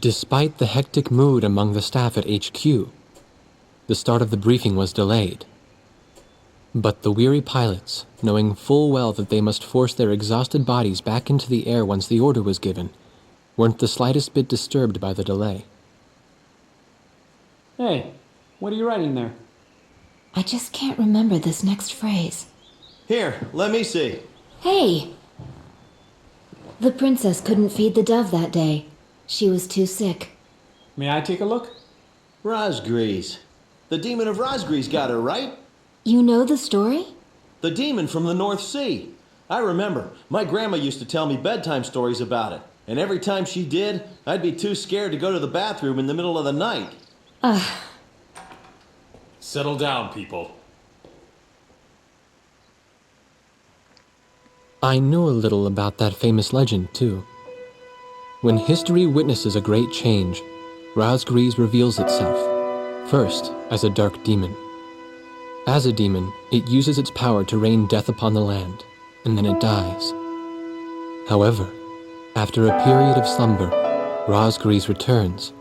Despite the hectic mood among the staff at HQ, the start of the briefing was delayed. But the weary pilots, knowing full well that they must force their exhausted bodies back into the air once the order was given, weren't the slightest bit disturbed by the delay. Hey, what are you writing there? I just can't remember this next phrase. Here, let me see. Hey! The princess couldn't feed the dove that day. She was too sick. May I take a look? Razgriz. The demon of Razgriz got her, right? You know the story? The demon from the North Sea. I remember. My grandma used to tell me bedtime stories about it. And every time she did, I'd be too scared to go to the bathroom in the middle of the night. Settle down, people. I know a little about that famous legend, too. When history witnesses a great change, Razgriz reveals itself, first as a dark demon. As a demon, it uses its power to rain death upon the land, and then it dies. However, after a period of slumber, Razgriz returns.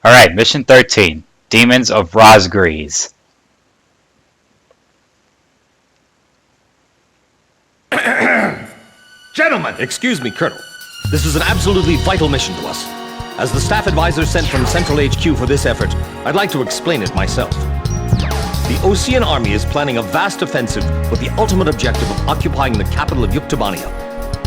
Alright, Mission 13. Demons of Razgriz. Gentlemen! Excuse me, Colonel. This is an absolutely vital mission to us. As the staff advisor sent from Central HQ for this effort, I'd like to explain it myself. The Osean army is planning a vast offensive with the ultimate objective of occupying the capital of Yuktobania.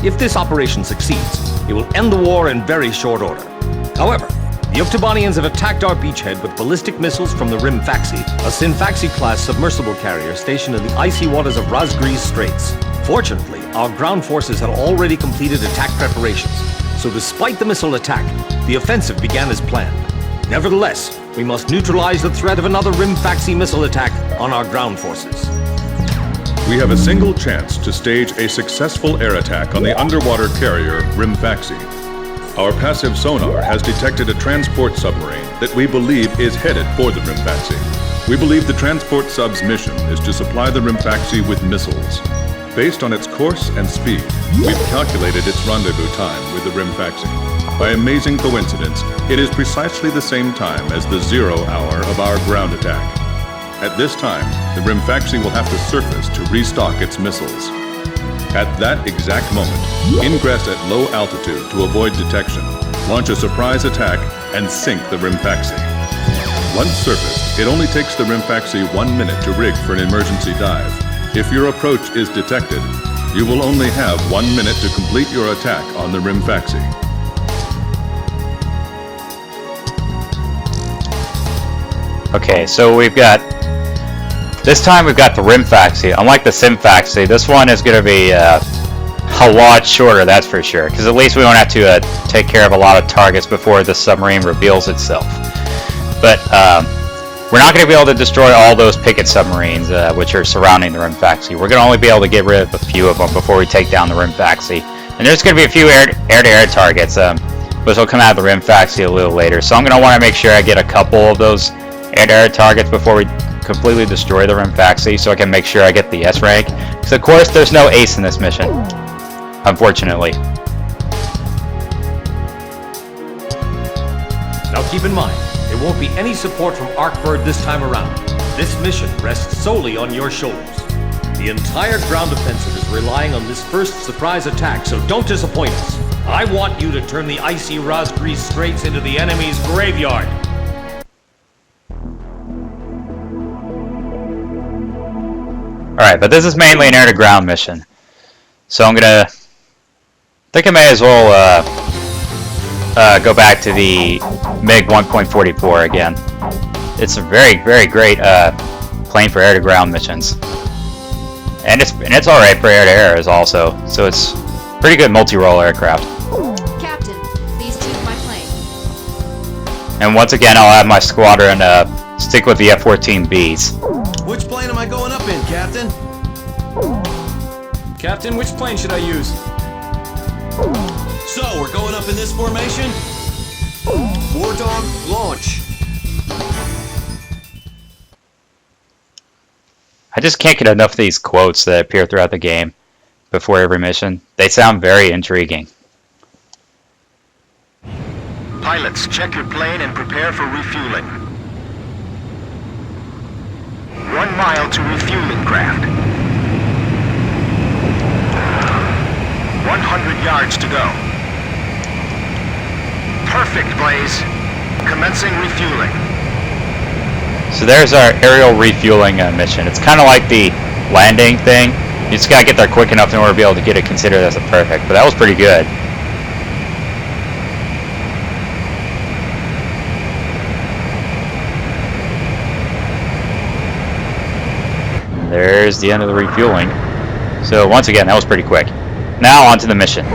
If this operation succeeds, it will end the war in very short order. However, the Yuktobanians have attacked our beachhead with ballistic missiles from the Rimfaxi, a Sinfaxi-class submersible carrier stationed in the icy waters of Razgriz Straits. Fortunately, our ground forces had already completed attack preparations, so despite the missile attack, the offensive began as planned. Nevertheless, we must neutralize the threat of another Rimfaxi missile attack on our ground forces. We have a single chance to stage a successful air attack on the underwater carrier Rimfaxi. Our passive sonar has detected a transport submarine that we believe is headed for the Rimfaxi. We believe the transport sub's mission is to supply the Rimfaxi with missiles. Based on its course and speed, we've calculated its rendezvous time with the Rimfaxi. By amazing coincidence, it is precisely the same time as the 0 hour of our ground attack. At this time, the Rimfaxi will have to surface to restock its missiles. At that exact moment, ingress at low altitude to avoid detection, launch a surprise attack, and sink the Rimfaxi. Once surfaced, it only takes the Rimfaxi 1 minute to rig for an emergency dive. If your approach is detected, you will only have 1 minute to complete your attack on the Rimfaxi. Okay, so this time we've got the Rimfaxi. Unlike the Simfaxi, this one is going to be a lot shorter, that's for sure. Because at least we won't have to take care of a lot of targets before the submarine reveals itself. But we're not going to be able to destroy all those picket submarines which are surrounding the Rimfaxi. We're going to only be able to get rid of a few of them before we take down the Rimfaxi. And there's going to be a few air-to-air targets, which will come out of the Rimfaxi a little later. So I'm going to want to make sure I get a couple of those air-to-air targets before we completely destroy the Rimfaxi, so I can make sure I get the S rank. Because of course there's no ace in this mission, unfortunately. Now keep in mind, there won't be any support from Arkbird this time around. This mission rests solely on your shoulders. The entire ground offensive is relying on this first surprise attack, so don't disappoint us. I want you to turn the icy Razgriz Straits into the enemy's graveyard. Alright, but this is mainly an air-to-ground mission. So I think I may as well go back to the MiG 1.44 again. It's a very, very great plane for air-to-ground missions. And it's alright for air-to-air also, so it's pretty good multi-role aircraft. Captain, please choose my plane. And once again, I'll have my squadron stick with the F-14Bs. Which plane am I going up in, Captain? Captain, which plane should I use? So, we're going up in this formation? War Dog, launch. just can't get enough of these quotes that appear throughout the game before every mission. They sound very intriguing. Pilots, check your plane and prepare for refueling. 1 mile to refueling craft. 100 yards to go. Perfect, Blaze. Commencing refueling. So there's our aerial refueling mission. It's kind of like the landing thing. You just gotta get there quick enough in order to be able to get it considered as a perfect. But that was pretty good. There's the end of the refueling. So once again, that was pretty quick. Now on to the mission.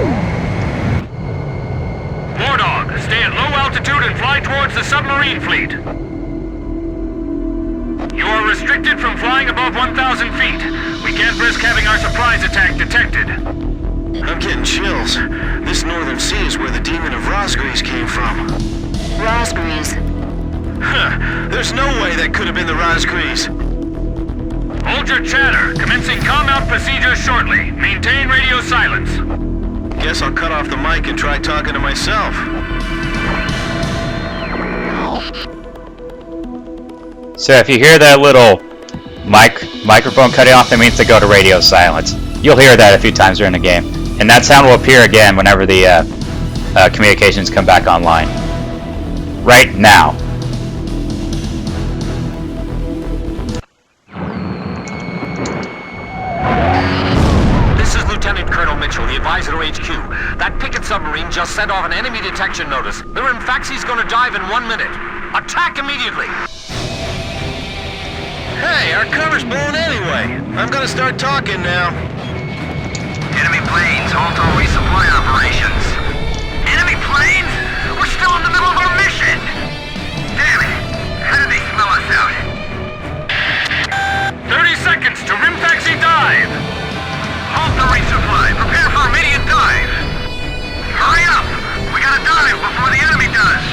Wardog, stay at low altitude and fly towards the submarine fleet. You are restricted from flying above 1,000 feet. We can't risk having our surprise attack detected. I'm getting chills. This northern sea is where the demon of Razgriz came from. Razgriz. Huh. There's no way that could have been the Razgriz. Hold your chatter. Commencing comm-out procedures shortly. Maintain radio silence. Guess I'll cut off the mic and try talking to myself. So if you hear that little microphone cutting off, that means to go to radio silence. You'll hear that a few times during the game. And that sound will appear again whenever the communications come back online. Right now. Lieutenant Colonel Mitchell, the advisor to HQ. That picket submarine just sent off an enemy detection notice. The Rimfaxi's gonna dive in 1 minute. Attack immediately! Hey, our cover's blown anyway. I'm gonna start talking now. Enemy planes, halt all resupply operations. Enemy planes? We're still in the middle of our mission! Damn it! How did they smell us out? 30 seconds to Rimfaxi dive! Halt the resupply. Prepare for immediate dive. Hurry up! We gotta dive before the enemy does.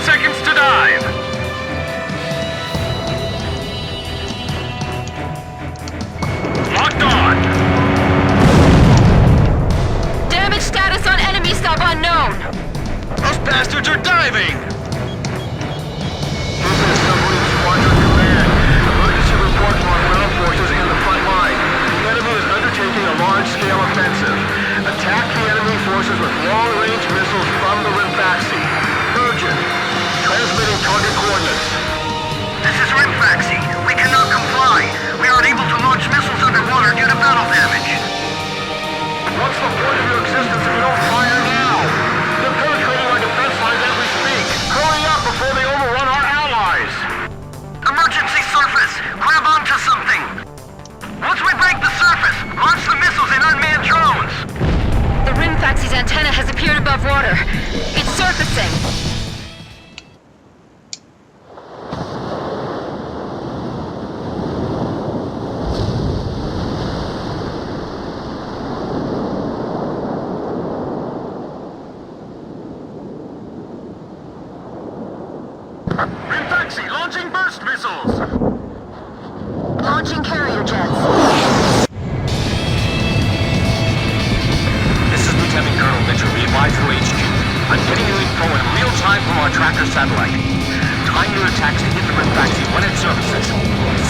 Seconds to dive. Locked on. Damage status on enemy sub unknown. Those bastards are diving! This is Submarine Squadron Command. Emergency report from our ground forces in the front line. The enemy is undertaking a large-scale offensive. Attack the enemy forces with long-range missiles from the Rimfaxi. Urgent. Transmitting target coordinates. This is Rimfaxi. We cannot comply. We aren't able to launch missiles underwater due to battle damage. What's the point of your existence if you don't fire now? They're penetrating our defense lines as we speak. Hurry up before they overrun our allies. Emergency surface. Grab onto something. Once we break the surface, launch the missiles in unmanned drones. The Rimfaxi's antenna has appeared above water. It's surfacing. Rimfaxi launching burst missiles. Launching carrier jets. This is Lieutenant Colonel Mitchell, the advisor to HQ. I'm getting you info in real time from our tracker satellite. Time your attacks to hit the Rimfaxi when it surfaces.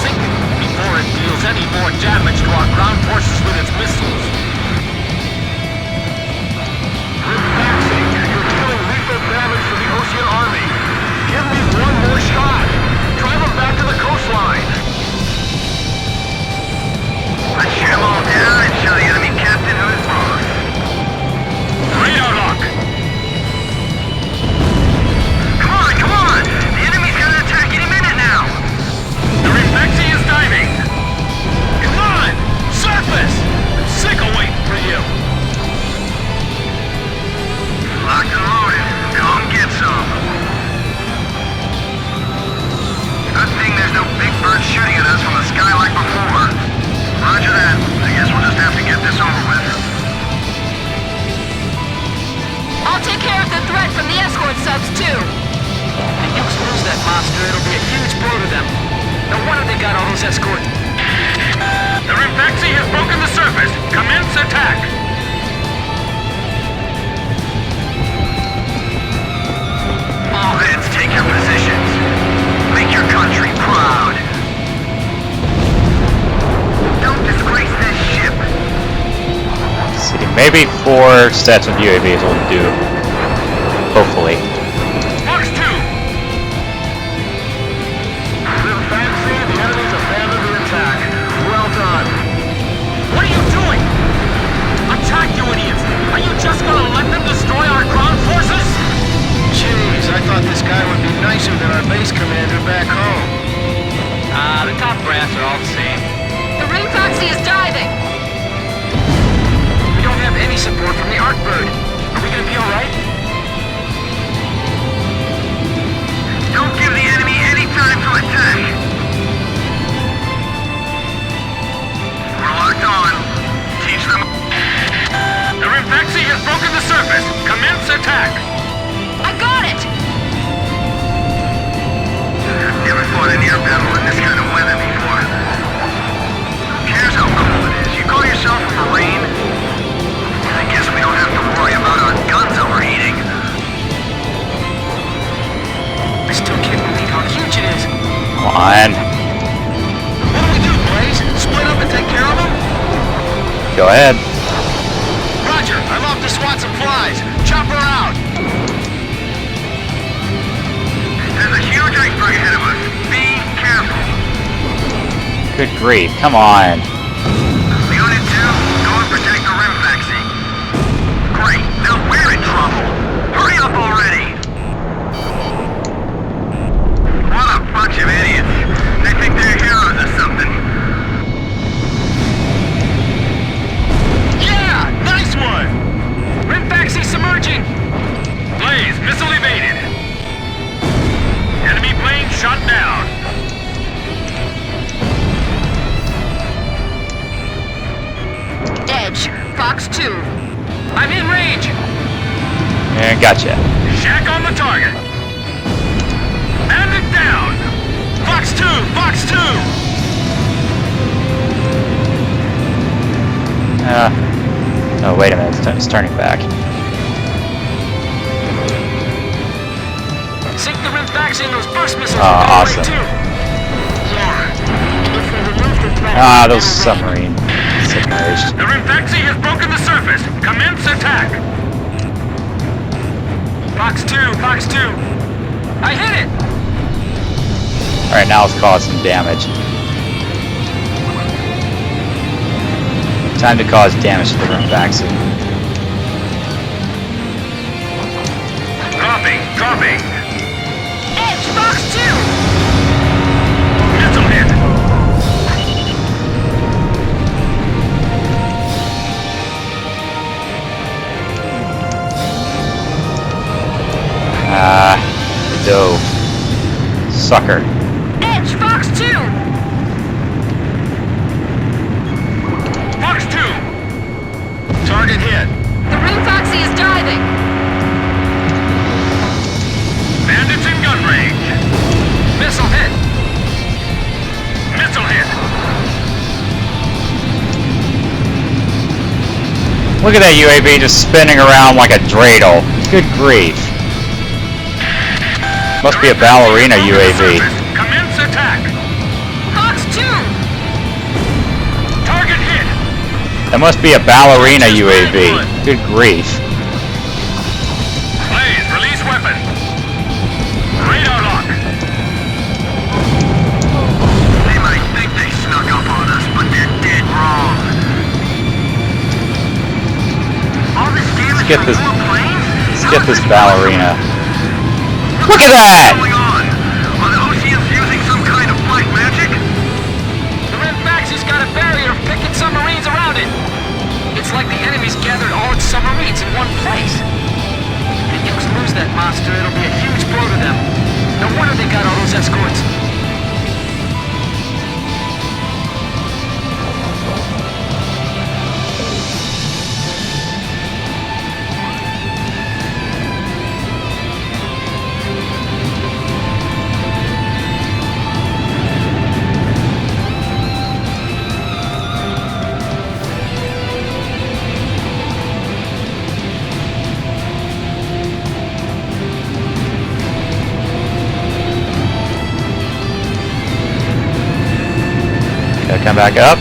Sink it before it deals any more damage to our ground forces with its missiles. Rimfaxi, you're dealing lethal damage to the Ocean Army. Give me one more shot. Drive them back to the coastline. Let's shoot them all down and show the enemy captain who is boss. Radar lock. Come on! The enemy's gonna attack any minute now. The Rimfaxi is diving. Come on! Surface! I'm sick of waiting. escort subs too. If you lose that monster, it'll be a huge blow to them. No wonder they got all those escorts. The Rimfaxi has broken the surface. Commence attack. All hands, take your positions. Make your country proud. Don't disgrace this ship. Let's see, maybe 4 sets of UAVs will do. Hopefully. Fox 2. Rimfaxi, the enemy's abandoned the attack. Well done. What are you doing? Attack, you idiots! Are you just gonna let them destroy our ground forces? Jeez, I thought this guy would be nicer than our base commander back home. The top brass are all the same. The Rimfaxi is diving. We don't have any support from the Artbird. Are we gonna be alright? Don't give the enemy any time to attack. We're locked on. Teach them. The Rimfaxi has broken the surface. Commence attack. I got it! Never fought an air battle in this kind of weather before. Who cares how cold it is? You call yourself a Marine? I guess we don't have to worry about our guns overheating. I still can't believe how huge it is. Come on. What do we do, Blaze? Split up and take care of them? Go ahead. Roger, I'm off to swat some flies. Chop her out. There's a huge iceberg ahead of us. Be careful. Good grief, come on. Unit 2, go and protect the Rimfaxi. Great, now we're in trouble. Hurry up already. What a bunch of idiots. They think they're heroes or something. Yeah! Nice one! Rimfaxi submerging! Blaze, missile evaded. Enemy plane shot down. Edge, Fox 2. I'm in range. Yeah, gotcha. Shack on the target. Bandit down. Fox 2, Fox 2. Oh, wait a minute, it's turning back. Sink the Rimfaxi in those burst missiles. Awesome. Yeah. If we remove the threat... Ah, those submarine submerged. The Rimfaxi has broken the surface. Commence attack. Fox 2, Fox 2. I hit it. Alright, now let's cause some damage. Time to cause damage to the Rimfaxi. Dropping. Edge, Fox 2! Missile hit. Dope. Sucker. Edge, Fox 2! Fox 2. Target hit. The Rimfaxi is diving. Bandits in gun range. Missile hit. Missile hit. Look at that UAV just spinning around like a dreidel. Good grief. Must be a ballerina UAV. Commence attack. Fox 2! Target hit. That must be a ballerina UAV. Good grief. Blaze, release weapon. Radar lock. They might think they snuck up on us, but they're dead wrong. All this damage Get from this- more planes? Let's get this ballerina. Look at that! What's going on? Are the Oceans using some kind of black magic? The Rimfaxi's got a barrier picking submarines around it. It's like the enemy's gathered all its submarines in one place. If you lose that monster, it'll be a huge blow to them. No wonder they got all those escorts. come back up.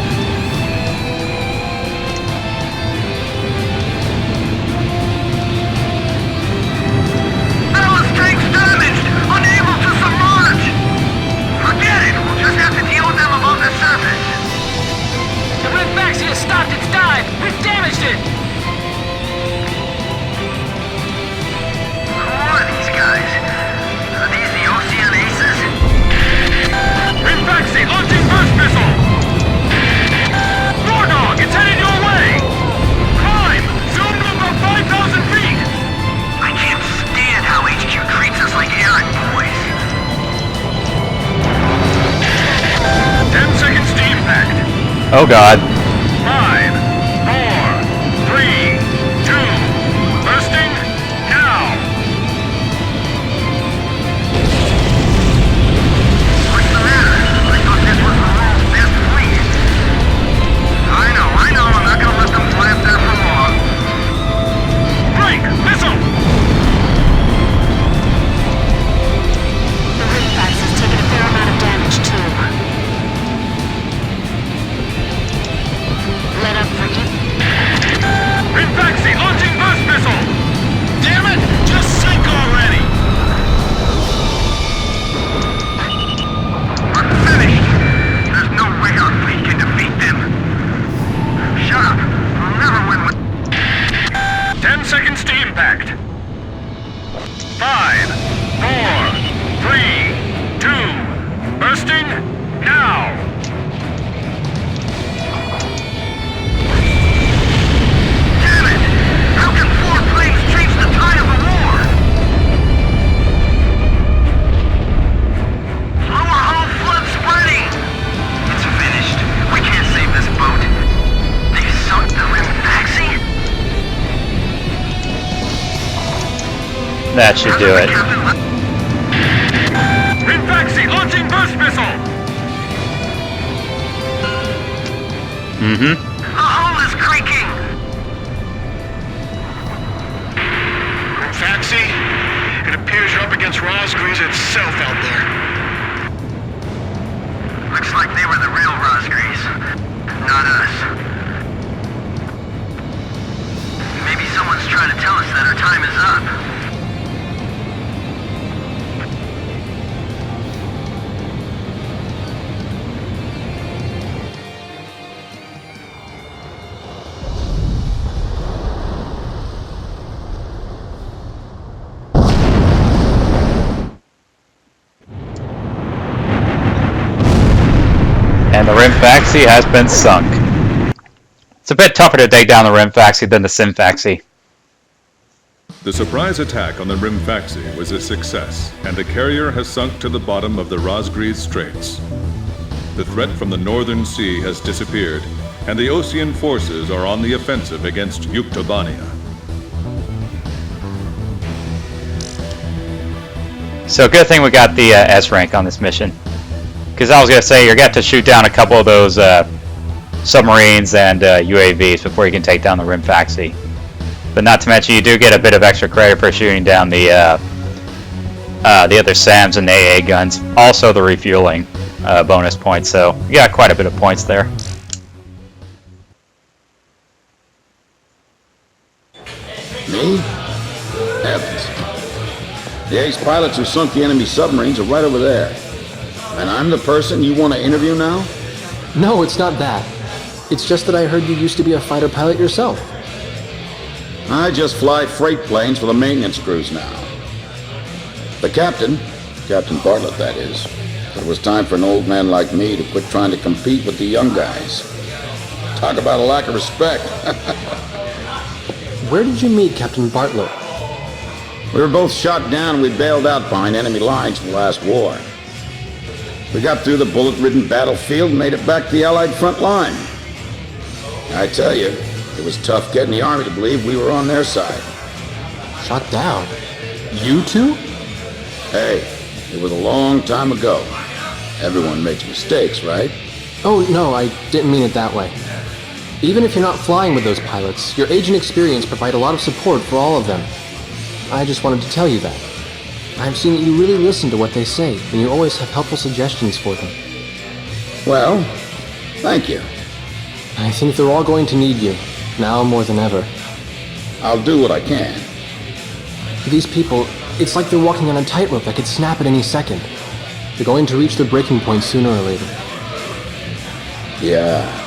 Ballast tanks damaged! Unable to submerge! Forget it! We'll just have to deal with them above the surface. The Rimfaxi has stopped its dive! We've damaged it! Who are these guys? Are these the Ocean Aces? Rimfaxi launching burst missile! War Dog, it's headed your way! Climb! Zoom to about 5,000 feet! I can't stand how HQ treats us like errand boys. 10 seconds to impact. Oh god. 5, 4, 3, 2, bursting, now! What's the matter? I thought this was the world's best fleet. I know, I'm not gonna let them blast there for long. Break! Missile! The Rimfax has taken a fair amount of damage, too. Let up for you. Rimfaxi launching burst missile! Damn it! Just sink already! We're finished. There's no way our fleet can defeat them. Shut up. We'll never win with... 10 seconds to impact. 5, 4, 3, 2, bursting, now! Damn it! How can 4 planes change the tide of the war? Lower hull flood spreading! It's finished. We can't save this boat. They sunk the Rimfaxi? That should do it. Captain, Rimfaxi launching burst missile! Mm-hmm. the hull is creaking! Rimfaxi, it appears you're up against Razgriz itself out there. Looks like they were the real Razgriz, not us. Maybe someone's trying to tell us that our time is up. And the Rimfaxi has been sunk. It's a bit tougher to take down the Rimfaxi than the Simfaxi. The surprise attack on the Rimfaxi was a success, and the carrier has sunk to the bottom of the Razgriz Straits. The threat from the northern sea has disappeared, and the Ocean forces are on the offensive against Yuktobania. So good thing we got the S rank on this mission. Because I was going to say, you're going to have to shoot down a couple of those submarines and UAVs before you can take down the Rimfaxi. But not to mention, you do get a bit of extra credit for shooting down the other SAMs and AA guns. Also the refueling bonus points, so you got quite a bit of points there. Me? Heavens. The ace pilots who sunk the enemy submarines are right over there. And I'm the person you want to interview now? No, it's not that. It's just that I heard you used to be a fighter pilot yourself. I just fly freight planes for the maintenance crews now. The captain, Captain Bartlett that is, said it was time for an old man like me to quit trying to compete with the young guys. Talk about a lack of respect. Where did you meet Captain Bartlett? We were both shot down and we bailed out behind enemy lines in the last war. We got through the bullet-ridden battlefield and made it back to the Allied front line. I tell you, it was tough getting the Army to believe we were on their side. Shot down? You two? Hey, it was a long time ago. Everyone makes mistakes, right? Oh, no, I didn't mean it that way. Even if you're not flying with those pilots, your age and experience provide a lot of support for all of them. I just wanted to tell you that. I've seen that you really listen to what they say, and you always have helpful suggestions for them. Well, Thank you. I think they're all going to need you, now more than ever. I'll do what I can. These people, it's like they're walking on a tightrope that could snap at any second. They're going to reach the breaking point sooner or later. Yeah.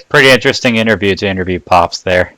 Pretty interesting interview to interview Pops there.